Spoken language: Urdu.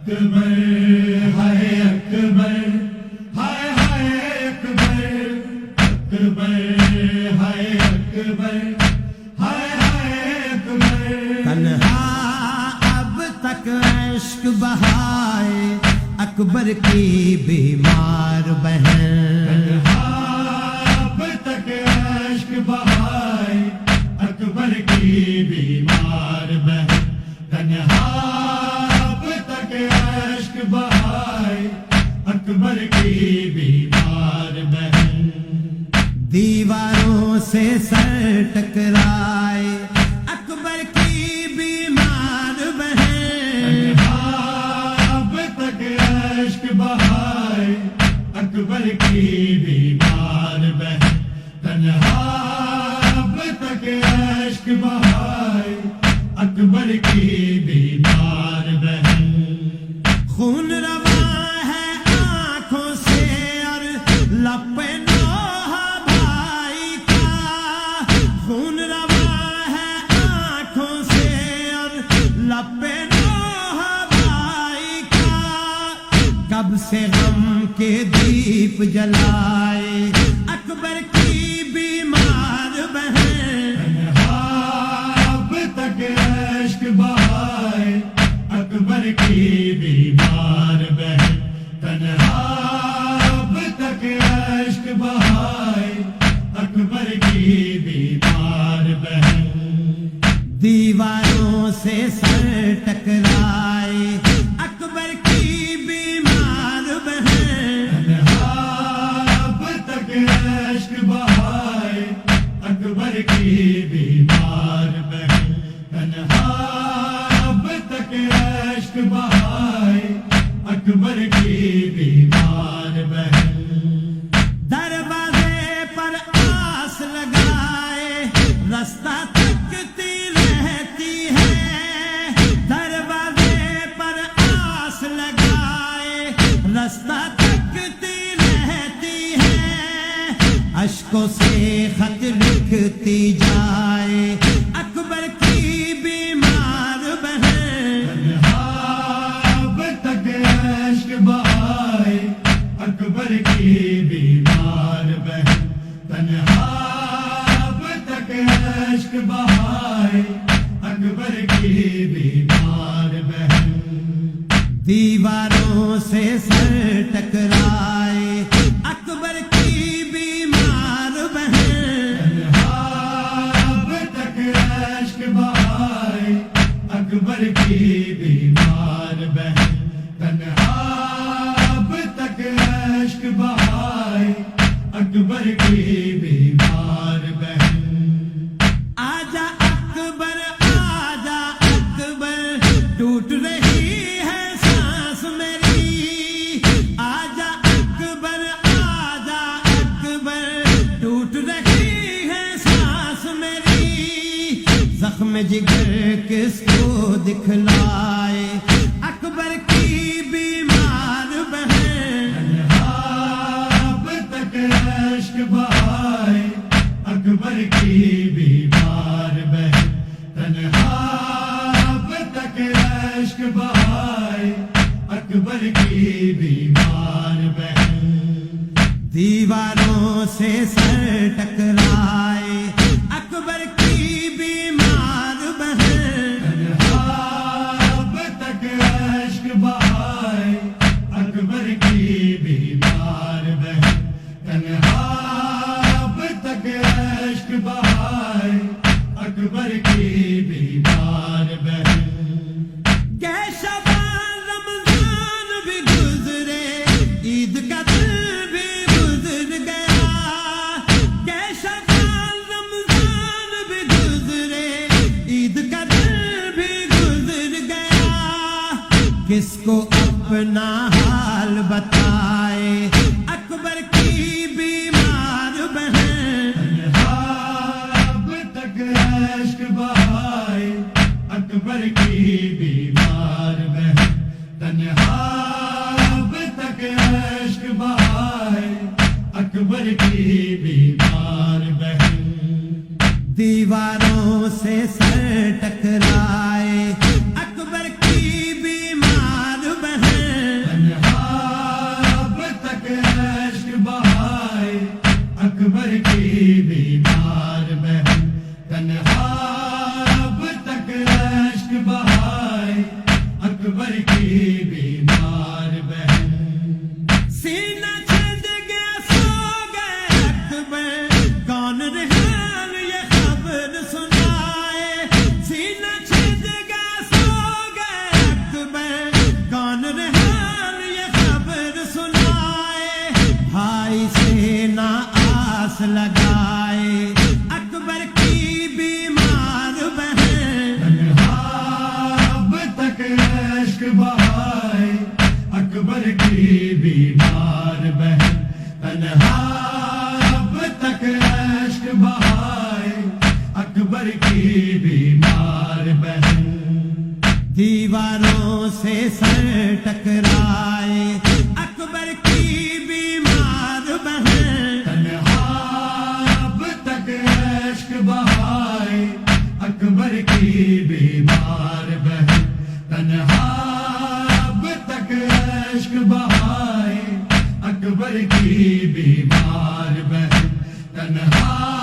اکبر ہائے اکبر ہائے ہائے اکبر اکبر ہائے اکبر ہائے ہائے اکبر تنہا اب تک عشق بہائے اکبر کی بیمار بہن تنہا اب تک عشق بہائے اکبر کی بیمار بہن تنہا اب تک عشق بہائے اکبر کی بیمار بہن دیواروں سے سر ٹکرائے اکبر کی بیمار بہن اب تک عشق بہائے اکبر کی بیمار بہن تنہا اب تک عشق بہائے اکبر کی بیمار بہن خون رواں ہے آنکھوں سے اور لب پہ نوحہ بھائی کا خون رواں ہے آنکھوں سے اور لب پہ نوحہ بھائی کا کب سے غم کے دیپ جلائے اکبر کی بیمار بہن اب تک عشق بہائے اکبر کی بیمار بہن تنہا اب تک عشق بہائے اکبر کی بیمار بہن دیواروں سے سر ٹکرائے اکبر کی بیمار بہن اب تک عشق بہائے اکبر کی بیمار بہن تنہا اب تک عشق بہائے اکبر کی بیمار بہن دروازے پر آس لگائے رستہ تکتی رہتی ہے دروازے پر آس لگائے رستہ تکتی رہتی ہے اشکوں سے خط لکھتی جائے اکبر کی بیمار بہن اب تک عشق بہائے اکبر کی بیمار بہن تنہا اب تک عشق بہائے اکبر کی بیمار بہن دیواروں سے سر ٹکرائے اکبر کی بیمار بہن اب تک عشق بہائے اکبر کی بیمار بہن تنہا اب تک عشق بہائے اکبر کی بیمار بہن آجا اکبر ٹوٹ رہی ہے سانس میری آجا اکبر ٹوٹ رہی ہے سانس میری زخم جگر کس کو دکھلائے اکبر کی بیمار بہن اب تک عشق بہائے اکبر کی بیمار بہن تنہا اب تک عشق بہائے اکبر کی بیمار بہن دیواروں سے سر ٹکرائے اکبر کی بیمار بہن اب تک عشق بہائے اکبر کی بیمار بہن تنہا اب تک عشق بہائے اکبر کی بیمار بہن شبان رمضان بھی گزرے عید کا دن بھی گزر گیا شبان رمضان بھی گزرے عید کا دن بھی گزر گیا کس کو اپنا حال بتائے اکبر کی بیمار بہن اب تک عشق بہائے اکبر کی بیمار بہن تنہا اب تک عشق بہائے اکبر کی بیمار بہن دیواروں سے سر ٹکرائے اکبر کی بیمار بہن اکبر کی بیمار بہن سینہ چھد گیا سو گئے اکبر کون ریحان یہ خبر سنائے سینہ چھد گیا سو گئے اکبر کون ریحان یہ خبر سنائے بھائی سے نہ آس لگائے اکبر کی بیمار بہن اب تک عشق بہائے اکبر کی بیمار بہن تنہا اب تک عشق بہائے اکبر کی بیمار بہن دیواروں سے سر ٹکرائے اکبر کی بیمار بہن تنہا اب تک عشق بہائے اکبر کی بیمار بہن تنہا اب تک عشق بہائے اکبر کی بیمار بہن تنہا